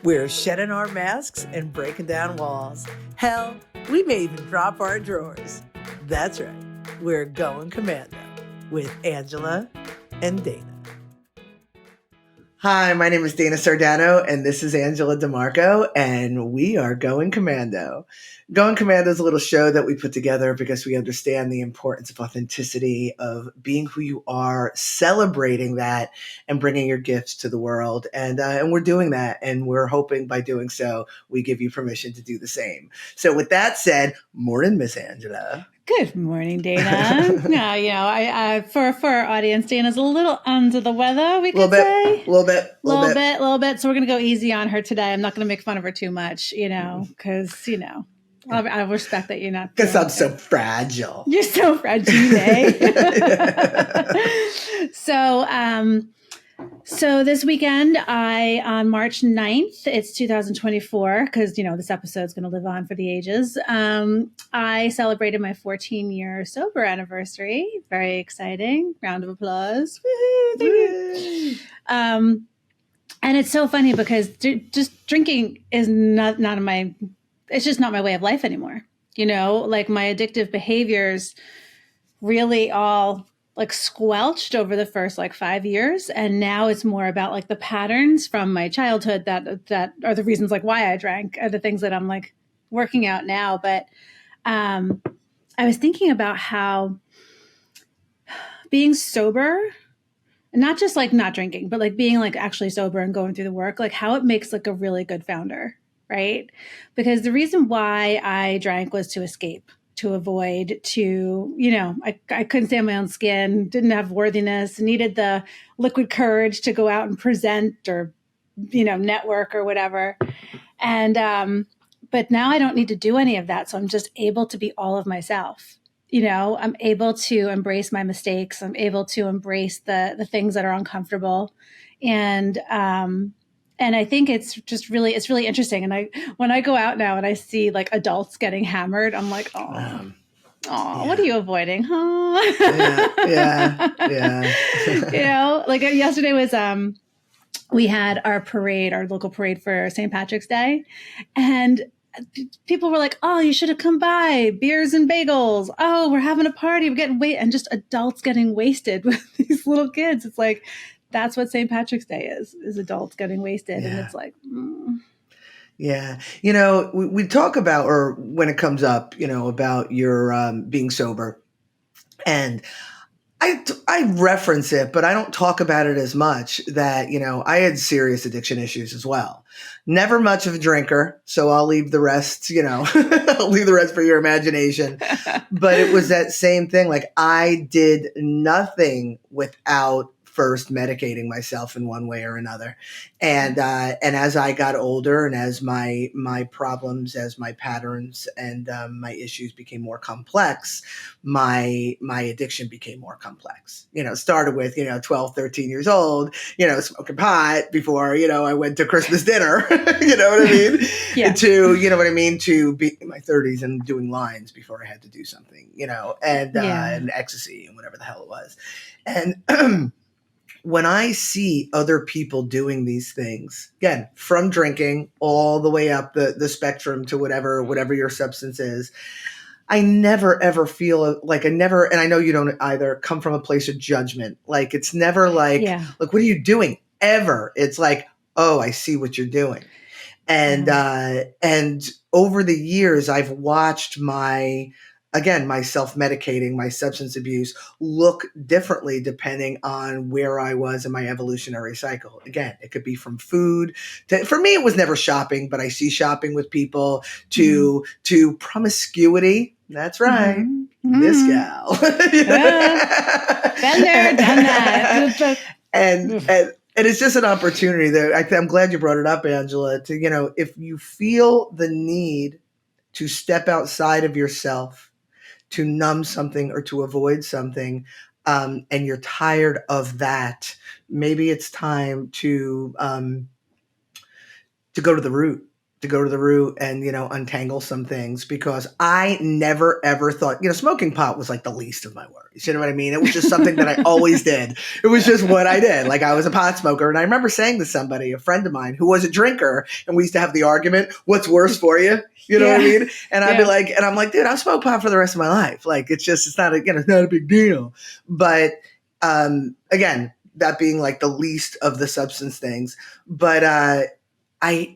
We're shedding our masks and breaking down walls. Hell, we may even drop our drawers. That's right. We're going Commando with Angela and Dana. Hi, my name is Dana Sardano, and this is Angela DeMarco, and we are Going Commando. Going Commando is a little show that we put together because we understand the importance of authenticity, of being who you are, celebrating that, and bringing your gifts to the world. And we're doing that, and we're hoping by doing so, we give you permission to do the same. So with that said, morning, Miss Angela. Good morning, Dana. I for our audience, Dana's a little under the weather, we could say. A little bit. So we're going to go easy on her today. I'm not going to make fun of her too much, because, I respect that you're not. Because I'm so fragile. You're so fragile, eh? So this weekend, on March 9th, it's 2024, because, this episode's going to live on for the ages. I celebrated my 14-year sober anniversary. Very exciting. Round of applause. Woo-hoo, thank you. And it's so funny because just drinking is it's just not my way of life anymore. Like my addictive behaviors really all squelched over the first 5 years. And now it's more about the patterns from my childhood that are the reasons why I drank, are the things that I'm working out now. But I was thinking about how being sober, not just not drinking, but being actually sober and going through the work, how it makes a really good founder, right? Because the reason why I drank was to escape, to avoid, I couldn't stay on my own skin, didn't have worthiness, needed the liquid courage to go out and present or, network or whatever. And, but now I don't need to do any of that. So I'm just able to be all of myself. I'm able to embrace my mistakes. I'm able to embrace the things that are uncomfortable. And I think it's really interesting. And when I go out now and I see adults getting hammered, I'm like, oh, what are you avoiding? Huh? Yeah. Yesterday was, we had our local parade for St. Patrick's Day. And people were like, oh, you should have come by, beers and bagels. Oh, we're having a party. We're getting and just adults getting wasted with these little kids. It's that's what St. Patrick's Day is adults getting wasted. Yeah. And it's Yeah. We talk about, or when it comes up, about your being sober, and I reference it, but I don't talk about it as much, that, I had serious addiction issues as well. Never much of a drinker, so I'll leave the rest, I'll leave the rest for your imagination. But it was that same thing. I did nothing without first medicating myself in one way or another. And as I got older, and as my problems, as my patterns and my issues became more complex, my addiction became more complex. Started with, 12, 13 years old, smoking pot before, I went to Christmas dinner, you know what I mean? Yeah. To be in my 30s and doing lines before I had to do something, and ecstasy and whatever the hell it was. And when I see other people doing these things, again, from drinking all the way up the spectrum to whatever your substance is, I never ever feel and I know you don't either, come from a place of judgment. It's never look, what are you doing? Ever. It's oh, I see what you're doing. And and over the years, I've watched my self-medicating, my substance abuse look differently depending on where I was in my evolutionary cycle. Again, it could be from food for me, it was never shopping, but I see shopping with people to promiscuity. That's right. Mm-hmm. This gal. Been there, done that. And it's just an opportunity that I'm glad you brought it up, Angela, to, if you feel the need to step outside of yourself, to numb something or to avoid something, and you're tired of that, maybe it's time to go to the root, to go to the root and, untangle some things, because I never ever thought, smoking pot was like the least of my worries. You know what I mean? It was just something that I always did. It was just what I did. Like, I was a pot smoker. And I remember saying to somebody, a friend of mine who was a drinker, and we used to have the argument, what's worse for you? You know what I mean? And I'd be like, and I'm like, dude, I'll smoke pot for the rest of my life. Like, it's not a big deal. But, again, that being like the least of the substance things. But, I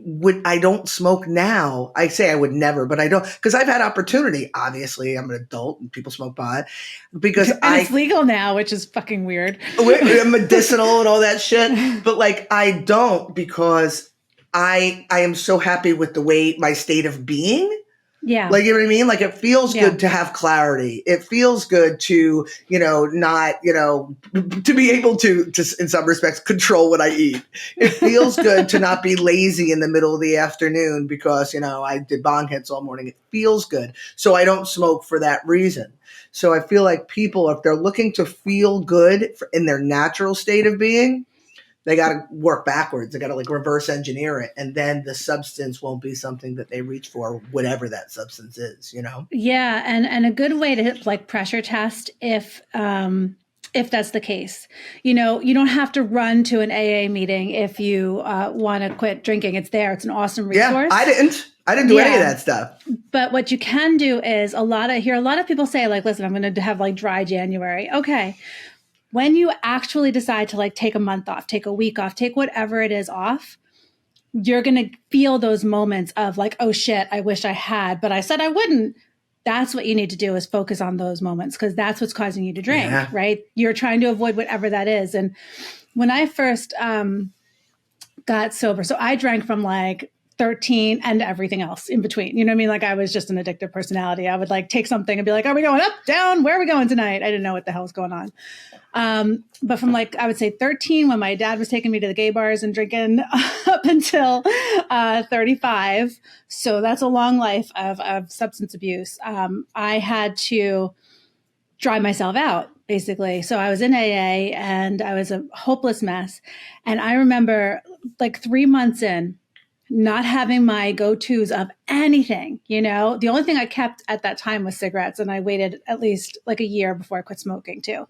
don't smoke now. I say I would never, but I don't, because I've had opportunity. Obviously, I'm an adult and people smoke pot because and it's legal now, which is fucking weird. Medicinal and all that shit. But like, I don't, because I am so happy with the way my state of being. Yeah. Like, you know what I mean? Like, it feels good to have clarity. It feels good to, not, to be able to, in some respects, control what I eat. It feels good to not be lazy in the middle of the afternoon because, I did bong hits all morning. It feels good. So I don't smoke for that reason. So I feel like people, if they're looking to feel good in their natural state of being, they got to work backwards. They got to like reverse engineer it. And then the substance won't be something that they reach for, whatever that substance is, Yeah. And a good way to like pressure test if that's the case, you don't have to run to an AA meeting if you want to quit drinking. It's there. It's an awesome resource. Yeah, I didn't do any of that stuff. But what you can do is a lot of people say like, listen, I'm going to have like dry January. Okay. When you actually decide to like take a month off, take a week off, take whatever it is off, you're going to feel those moments of like, oh shit, I wish I had, but I said I wouldn't. That's what you need to do, is focus on those moments, because that's what's causing you to drink, right? You're trying to avoid whatever that is. And when I first got sober, so I drank from like 13 and everything else in between. You know what I mean? Like, I was just an addictive personality. I would like take something and be like, are we going up, down? Where are we going tonight? I didn't know what the hell was going on. But from like, I would say 13, when my dad was taking me to the gay bars and drinking, up until 35. So that's a long life of substance abuse. I had to dry myself out, basically. So I was in AA and I was a hopeless mess. And I remember like 3 months in, not having my go-tos of anything, the only thing I kept at that time was cigarettes. And I waited at least like a year before I quit smoking too.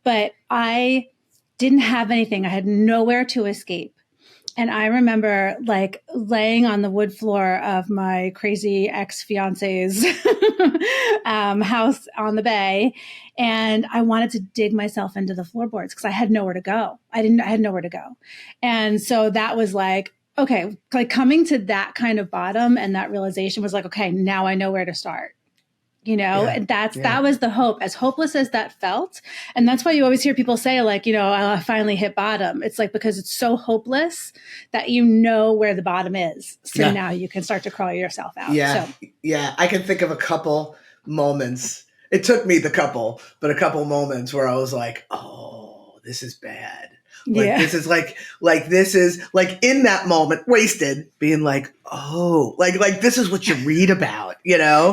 But I didn't have anything. I had nowhere to escape. And I remember like laying on the wood floor of my crazy ex-fiance's house on the bay. And I wanted to dig myself into the floorboards because I had nowhere to go. I had nowhere to go. And so that was like, okay, like coming to that kind of bottom, and that realization was like, okay, now I know where to start. And that was the hope, as hopeless as that felt. And that's why you always hear people say like, I finally hit bottom. It's like, because it's so hopeless that where the bottom is. So now you can start to crawl yourself out. Yeah. So. Yeah. I can think of a couple moments. It took me a couple moments where I was like, oh, this is bad. Like, this is this is like in that moment, wasted, being like, oh, like this is what you read about, Yeah.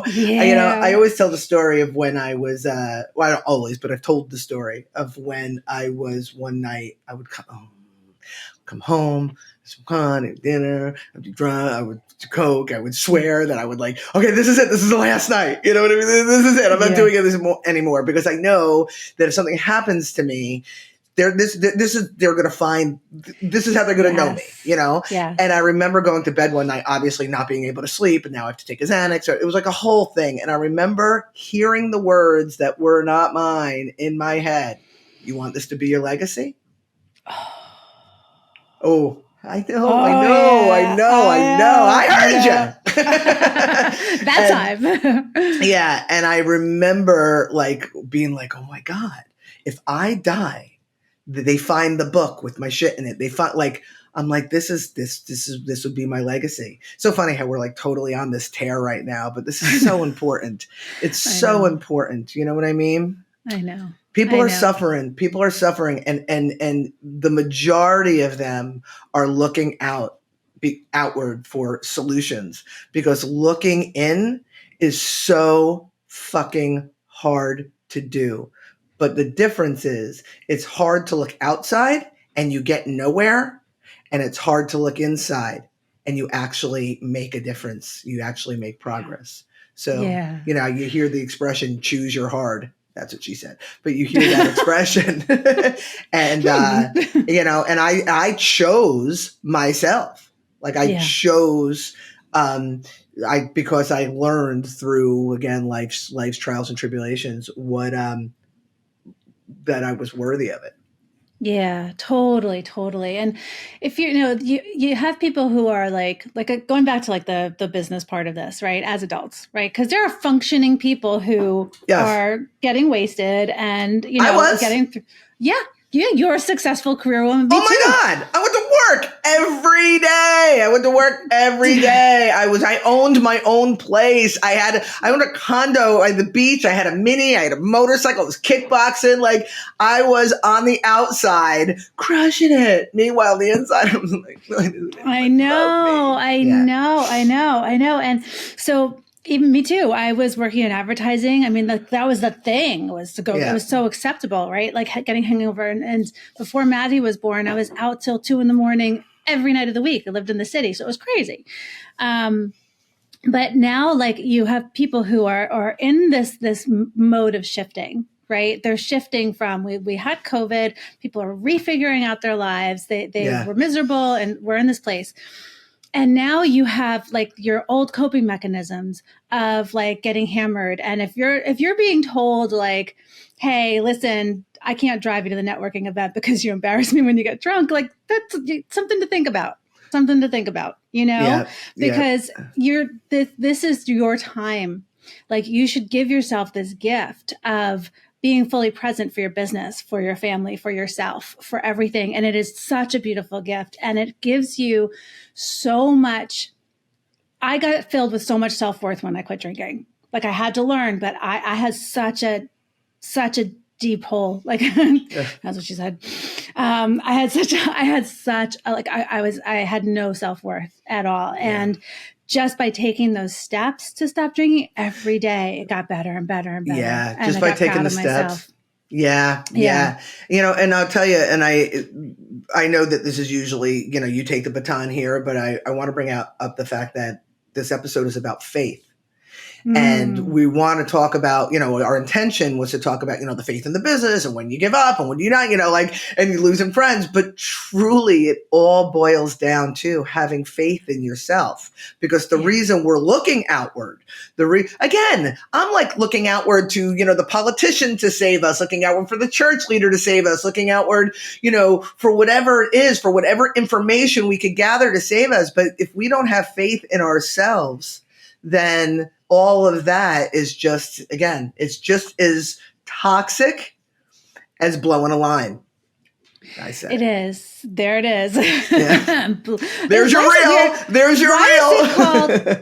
I always tell the story of when I was, well, I don't always, but I've told the story of when I was one night, I would come home, some fun, have dinner, I'd be drunk, I would coke, I would swear that I would like, okay, this is it, this is the last night, you know what I mean? This is it, I'm not doing it anymore, because I know that if something happens to me, they're going to find, this is how they're going to know me, Yeah. And I remember going to bed one night, obviously not being able to sleep, and now I have to take a Xanax. It was like a whole thing. And I remember hearing the words that were not mine in my head. You want this to be your legacy? Oh, I know. I heard you. That time. Yeah. And I remember like being like, oh my God, if I die, they find the book with my shit in it. They find like, I'm like, this would be my legacy. So funny how we're like totally on this tear right now, but this is so important. It's so important. You know what I mean? I know. People are suffering. People are suffering. And the majority of them are looking outward for solutions, because looking in is so fucking hard to do. But the difference is it's hard to look outside and you get nowhere, and it's hard to look inside and you actually make a difference. You actually make progress. So, Yeah. You hear the expression, choose your hard. That's what she said. But you hear that expression and, and I chose myself. Like I chose, because I learned through, again, life's trials and tribulations, what, that I was worthy of it. Yeah, totally. And if you have people who are like going back to like the business part of this, right? As adults, right? Because there are functioning people who are getting wasted and, I was getting through. Yeah, you're a succceul career woman. Oh my God. I went to work every day. I owned my own place. I owned a condo at the beach. I had a Mini. I had a motorcycle. I was kickboxing. Like I was on the outside crushing it. Meanwhile, the inside, I was like, I know. And so even me too. I was working in advertising. I mean, that was the thing, was to go. It was so acceptable, right? Like getting hangover. And before Maddie was born, I was out till 2 a.m. every night of the week. I lived in the city, so it was crazy. But now, like, you have people who are in this mode of shifting. Right. They're shifting from, we had COVID. People are refiguring out their lives. They were miserable and we're in this place. And now you have like your old coping mechanisms of like getting hammered. And if you're being told like, hey, listen, I can't drive you to the networking event because you embarrass me when you get drunk, like that's something to think about. Because this is your time. Like you should give yourself this gift of being fully present for your business, for your family, for yourself, for everything. And it is such a beautiful gift. And it gives you so much. I got filled with so much self-worth when I quit drinking. Like I had to learn, but I had such a deep hole. Like that's what she said. I had no self-worth at all. And just by taking those steps to stop drinking every day, it got better and better and better. Yeah, and just by taking the steps. Yeah. And I'll tell you, and I know that this is usually, you take the baton here, but I want to bring up the fact that this episode is about faith. And we want to talk about, our intention was to talk about, the faith in the business and when you give up and when you're not, and you're losing friends. But truly, it all boils down to having faith in yourself, because the reason we're looking outward, again, I'm like looking outward to, the politician to save us, looking outward for the church leader to save us, looking outward, for whatever it is, for whatever information we could gather to save us. But if we don't have faith in ourselves, then all of that is just, again, it's just as toxic as blowing a line. I said it is. There it is. Yeah. There's your reel. There's your reel.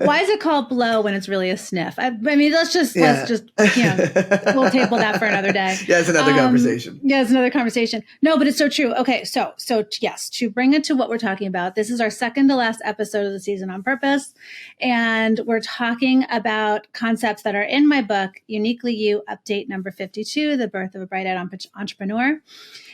Why is it called blow when it's really a sniff? I mean, let's just we'll table that for another day. Yeah, it's another conversation. Yeah, it's another conversation. No, but it's so true. Okay, so yes, to bring it to what we're talking about, this is our second to last episode of the season on purpose, and we're talking about concepts that are in my book, Uniquely You, update number 52, The Birth of a Bright-Eyed Entrepreneur.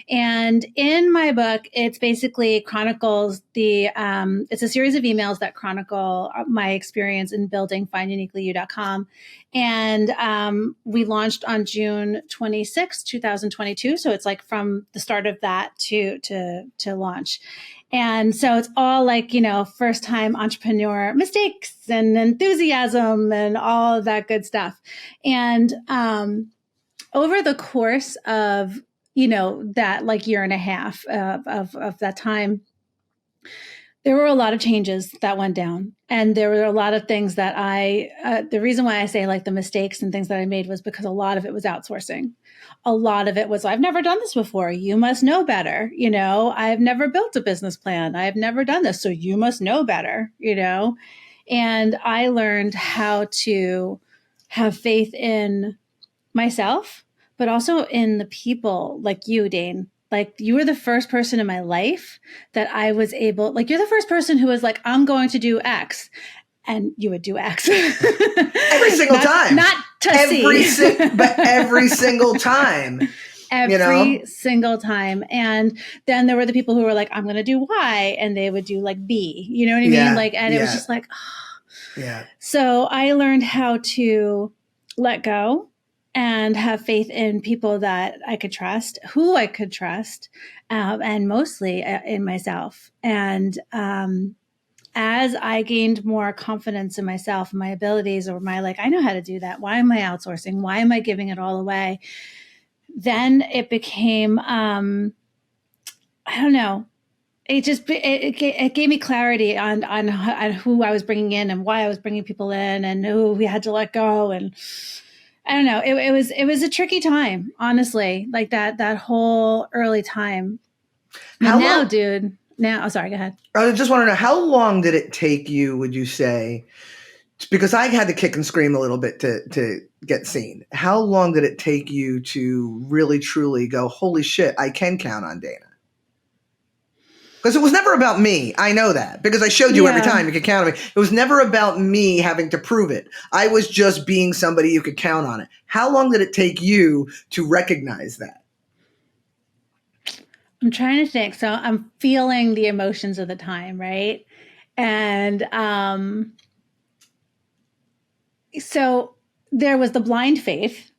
And in my book, it's basically chronicles it's a series of emails that chronicle my experience in building finduniquelyyou.com. And we launched on June 26, 2022. So it's like from the start of that to launch. And so it's all like, first time entrepreneur mistakes and enthusiasm and all of that good stuff. And over the course of that like year and a half of that time, there were a lot of changes that went down. And there were a lot of things that the reason why I say like the mistakes and things that I made was because a lot of it was outsourcing. A lot of it was, I've never done this before. You must know better. I've never built a business plan. I've never done this. So you must know better, and I learned how to have faith in myself, but also in the people like you, Dane. Like you were the first person in my life that I was able, like you're the first person who was like, I'm going to do X. And you would do X. Every single time. Not to see. But every single time. Every single time. And then there were the people who were like, I'm going to do Y, and they would do like B, you know what I mean? Like, and it was just like, yeah. So I learned how to let go and have faith in people that I could trust, who I could trust, and mostly in myself. And as I gained more confidence in myself and my abilities, or my like, I know how to do that. Why am I outsourcing? Why am I giving it all away? Then it became, I don't know. It gave me clarity on who I was bringing in and why I was bringing people in and who we had to let go. And I don't know. It was a tricky time, honestly. Like that whole early time. But now, dude. Now, oh, sorry. Go ahead. I just want to know, how long did it take you? Would you say? Because I had to kick and scream a little bit to get seen. How long did it take you to really truly go, holy shit, I can count on Dana? Because it was never about me. I know that because I showed you every time you could count on me. It was never about me having to prove it. I was just being somebody you could count on it. How long did it take you to recognize that? I'm trying to think. So I'm feeling the emotions of the time, right? And so there was the blind faith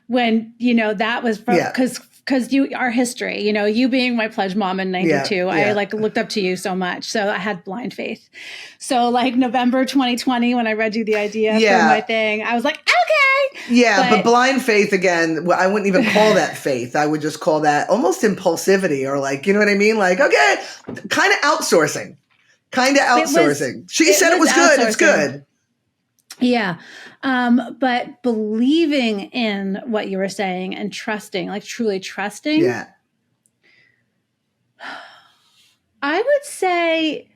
when, that was because you, our history, you being my pledge mom in 92, I like looked up to you so much. So I had blind faith. So like November 2020, when I read you the idea for my thing, I was like, okay. Yeah. But blind faith, again, I wouldn't even call that faith. I would just call that almost impulsivity, or like, you know what I mean? Like, okay, kind of outsourcing. She said it was good. It's good. Yeah. But believing in what you were saying and trusting, like truly trusting. Yeah. I would say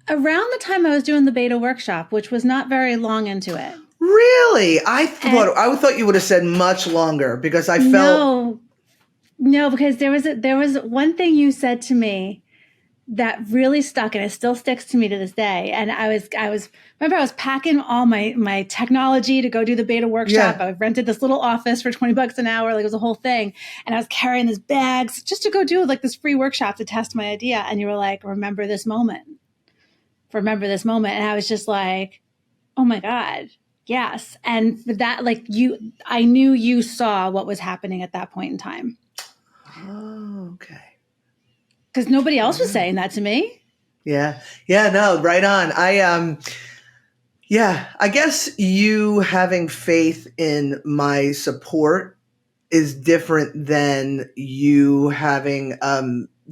around the time I was doing the beta workshop, which was not very long into it. Really? I thought you would have said much longer, because I felt No, because there was one thing you said to me that really stuck, and it still sticks to me to this day. And I was packing all my technology to go do the beta workshop. I rented this little office for $20 an hour. Like, it was a whole thing. And I was carrying these bags just to go do like this free workshop to test my idea. And you were like, remember this moment. And I was just like, oh my God, yes. And for that, like I knew you saw what was happening at that point in time. Oh, okay. Because nobody else was saying that to me. Yeah. Yeah, no, right on. I guess you having faith in my support is different than you having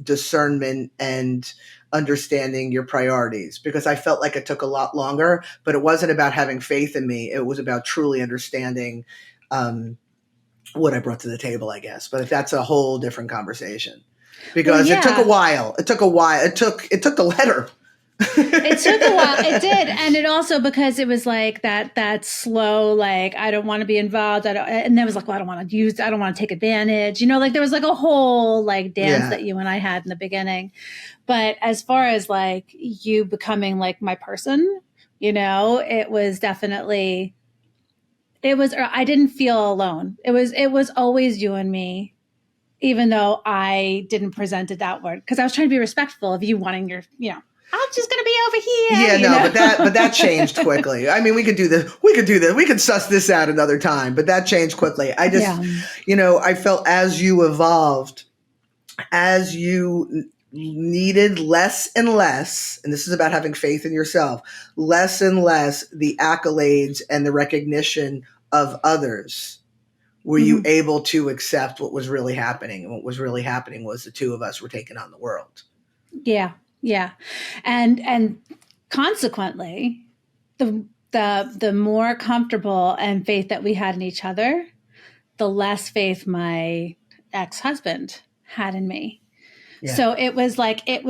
discernment and understanding your priorities, because I felt like it took a lot longer, but it wasn't about having faith in me. It was about truly understanding what I brought to the table, I guess. But that's a whole different conversation. Because it took a while. It took the letter. It took a while. It did. And it also, because it was like that slow, like, I don't want to be involved. And then it was like, well, I don't want to take advantage. Like there was like a whole like dance that you and I had in the beginning. But as far as like you becoming like my person, it was definitely, I didn't feel alone. It was always you and me. Even though I didn't present it that word, because I was trying to be respectful of you wanting your, I'm just going to be over here. Yeah, but that changed quickly. I mean, we could do this. We could suss this out another time, but that changed quickly. I just, I felt as you evolved, as you needed less and less, and this is about having faith in yourself, less and less the accolades and the recognition of others. Were you able to accept what was really happening? And what was really happening was the two of us were taking on the world. Yeah. Yeah. And consequently, the more comfortable and faith that we had in each other, the less faith my ex-husband had in me. Yeah. So it was like in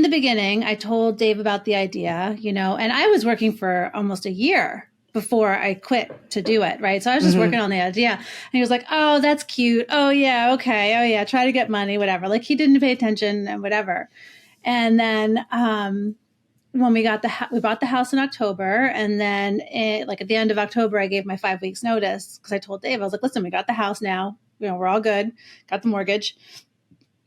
the beginning, I told Dave about the idea, and I was working for almost a year before I quit to do it, right? So I was just working on the idea. And he was like, oh, that's cute. Oh, yeah, okay. Oh, yeah, try to get money, whatever. Like, he didn't pay attention and whatever. And then when we bought the house in October, and then at the end of October, I gave my 5 weeks notice because I told Dave, I was like, listen, we got the house now, we're all good, got the mortgage.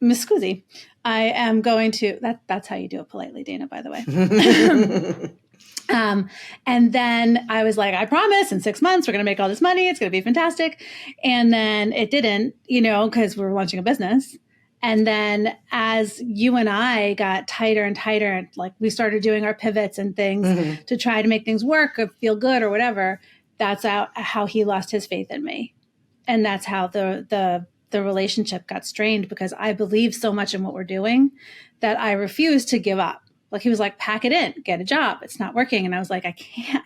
Miss Scusi, I am going to, that's how you do it politely, Dana, by the way. And then I was like, I promise in 6 months, we're going to make all this money. It's going to be fantastic. And then it didn't, because we were launching a business. And then as you and I got tighter and tighter, like we started doing our pivots and things to try to make things work or feel good or whatever, that's how he lost his faith in me. And that's how the relationship got strained, because I believe so much in what we're doing that I refused to give up. Like he was like, pack it in, get a job. It's not working. And I was like, I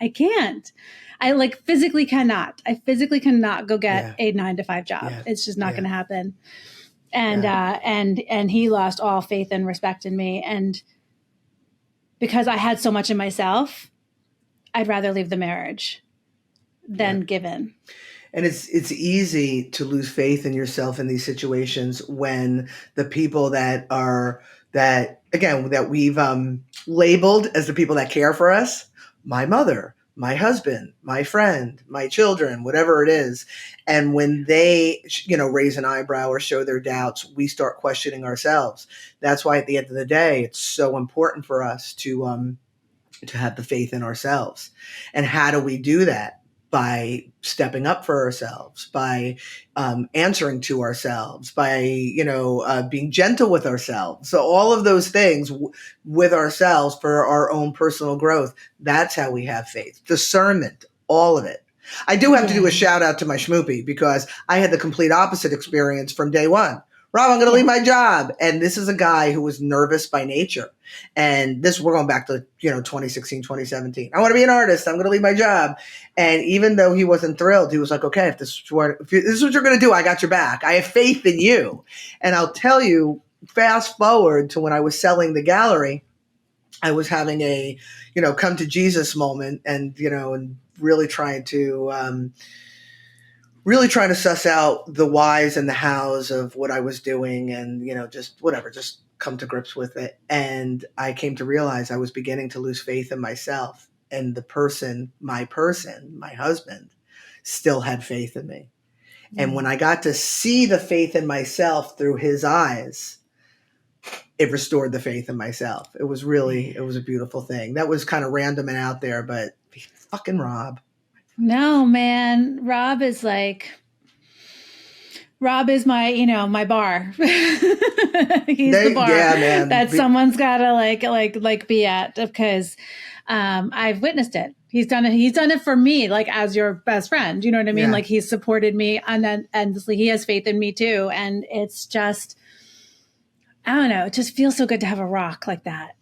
can't. I physically cannot. I physically cannot go get a 9-to-5 job. Yeah. It's just not going to happen. And, and he lost all faith and respect in me. And because I had so much in myself, I'd rather leave the marriage than give in. And it's easy to lose faith in yourself in these situations when the people that we've labeled as the people that care for us, my mother, my husband, my friend, my children, whatever it is. And when they, raise an eyebrow or show their doubts, we start questioning ourselves. That's why at the end of the day, it's so important for us to have the faith in ourselves. And how do we do that? By stepping up for ourselves, by answering to ourselves, by, being gentle with ourselves. So all of those things with ourselves for our own personal growth, that's how we have faith. Discernment, all of it. I do have to do a shout out to my schmoopy, because I had the complete opposite experience from day one. Rob, I'm going to leave my job. And this is a guy who was nervous by nature. And we're going back to, 2016, 2017. I want to be an artist. I'm going to leave my job. And even though he wasn't thrilled, he was like, okay, if this is what you're going to do, I got your back. I have faith in you. And I'll tell you, fast forward to when I was selling the gallery, I was having a, come to Jesus moment and, and really trying to suss out the whys and the hows of what I was doing and, just come to grips with it. And I came to realize I was beginning to lose faith in myself, and my husband, still had faith in me. Mm. And when I got to see the faith in myself through his eyes, it restored the faith in myself. It was a beautiful thing. That was kind of random and out there, but fucking Rob. No, man. Rob is my, my bar. He's the bar that someone's gotta be at, because I've witnessed it. He's done it for me, as your best friend. You know what I mean? Yeah. He's supported me, and endlessly. He has faith in me too. And it's just, I don't know, it just feels so good to have a rock like that.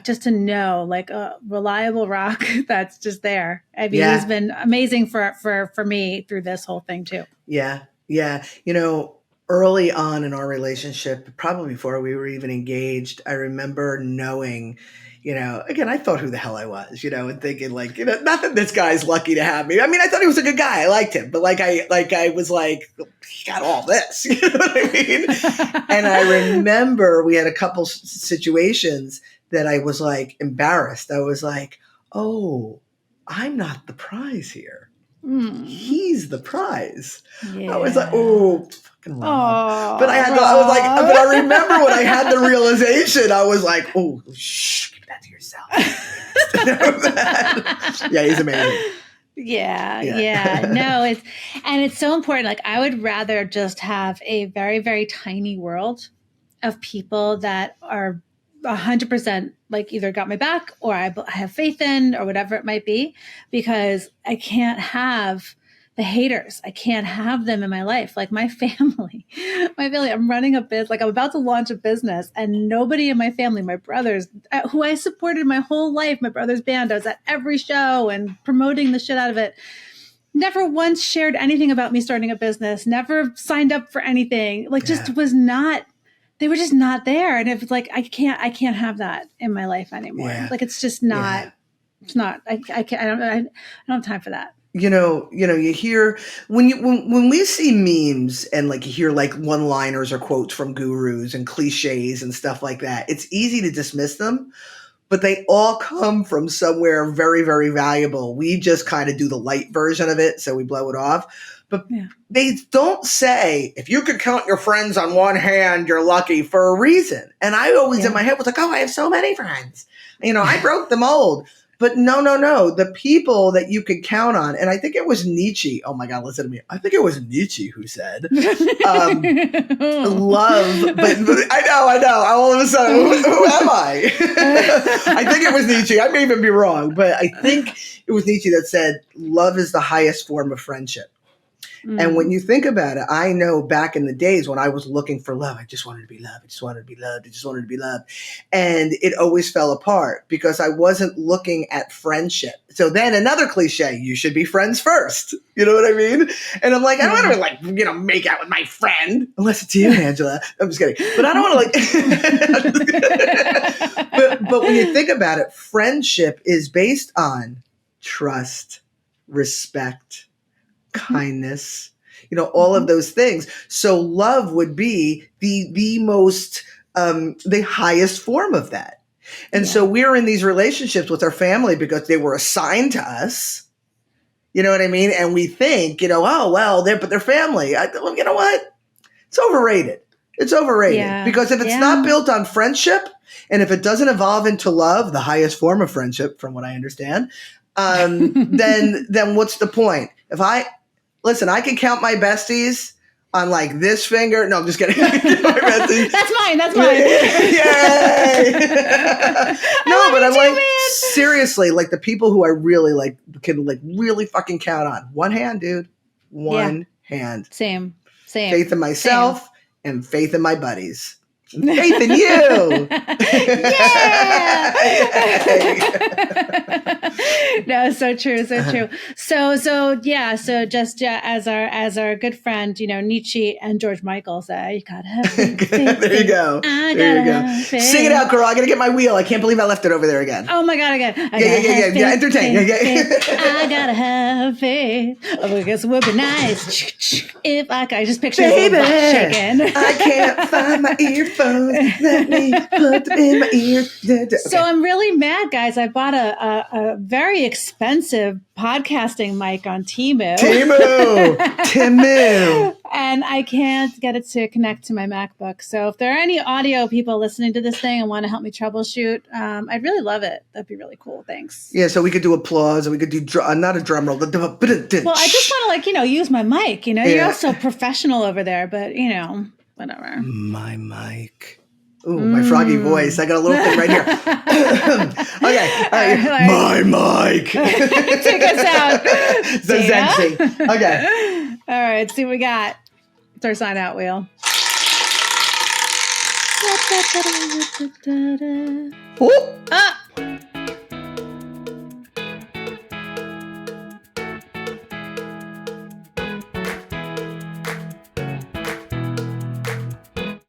Just to know, a reliable rock that's just there. I mean, he's been amazing for me through this whole thing too. Yeah. Yeah. Early on in our relationship, probably before we were even engaged, I remember knowing, again, I thought who the hell I was, and thinking not that this guy's lucky to have me. I mean, I thought he was a good guy. I liked him, but I was he got all this, you know what I mean? And I remember we had a couple situations that I was embarrassed. I was oh, I'm not the prize here. He's the prize. Yeah. I was oh, fucking Rob. But but I remember when I had the realization, I was oh, shh, keep that to yourself. Yeah, he's amazing. Yeah. No, it's so important. I would rather just have a very, very tiny world of people that are 100% either got my back or I have faith in, or whatever it might be, because I can't have the haters. I can't have them in my life. My family, I'm running a business, I'm about to launch a business, and nobody in my family, my brothers, who I supported my whole life, my brother's band, I was at every show and promoting the shit out of it, never once shared anything about me starting a business, never signed up for anything, just was not. They were just not there. And it was I can't have that in my life anymore. Yeah. It's just not, it's not, I don't have time for that. You hear when we see memes and you hear one-liners or quotes from gurus and cliches and stuff like that, it's easy to dismiss them. but they all come from somewhere very, very valuable. We just kind of do the light version of it, so we blow it off. But they don't say, if you could count your friends on one hand, you're lucky, for a reason. And I always in my head was like, oh, I have so many friends. I broke the mold. But no. The people that you could count on, and I think it was Nietzsche. Oh my God, listen to me. I think it was Nietzsche who said, love. But I know. All of a sudden, who am I? I think it was Nietzsche. I may even be wrong, but I think it was Nietzsche that said, love is the highest form of friendship. And when you think about it, I know back in the days when I was looking for love, I just wanted to be loved. I just wanted to be loved. I just wanted to be loved. And it always fell apart because I wasn't looking at friendship. So then another cliche, you should be friends first. You know what I mean? And I'm like, I don't want to make out with my friend. Unless it's you, Angela. I'm just kidding. But I don't want to but when you think about it, friendship is based on trust, respect, kindness, all of those things. So love would be the most, the highest form of that. And so we're in these relationships with our family because they were assigned to us. You know what I mean? And we think, oh, well, but they're family. You know what? It's overrated. It's overrated because if it's not built on friendship and if it doesn't evolve into love, the highest form of friendship, from what I understand, then what's the point? Listen, I can count my besties on like this finger. No, I'm just kidding. That's mine. Yay! No, but I'm like, seriously, like the people who I really like can like really fucking count on. One hand, dude. One hand. Same. Faith in myself and faith in my buddies. And faith in you. No, so true. So just as our good friend, Nietzsche and George Michael say, you gotta have faith. There you go. Sing it out, girl. I gotta get my wheel. I can't believe I left it over there again. Oh my God, again. Yeah. Entertain. I gotta have faith. Because it would be nice if I just picture baby, shaking. I can't find my earphones. Let me put them in my ear. Okay. So I'm really mad, guys. I bought a very expensive podcasting mic on Temu. And I can't get it to connect to my MacBook. So if there are any audio people listening to this thing and want to help me troubleshoot, I'd really love it. That'd be really cool. Thanks. Yeah, so we could do applause and we could do not a drum roll. Well, I just want to use my mic. You're also professional over there, but whatever. My mic. Ooh, my froggy voice. I got a little thing right here. Okay. All right. My mic. Take us out. Zenzi. Okay. All right. Let's see what we got. It's our sign out wheel. Oh.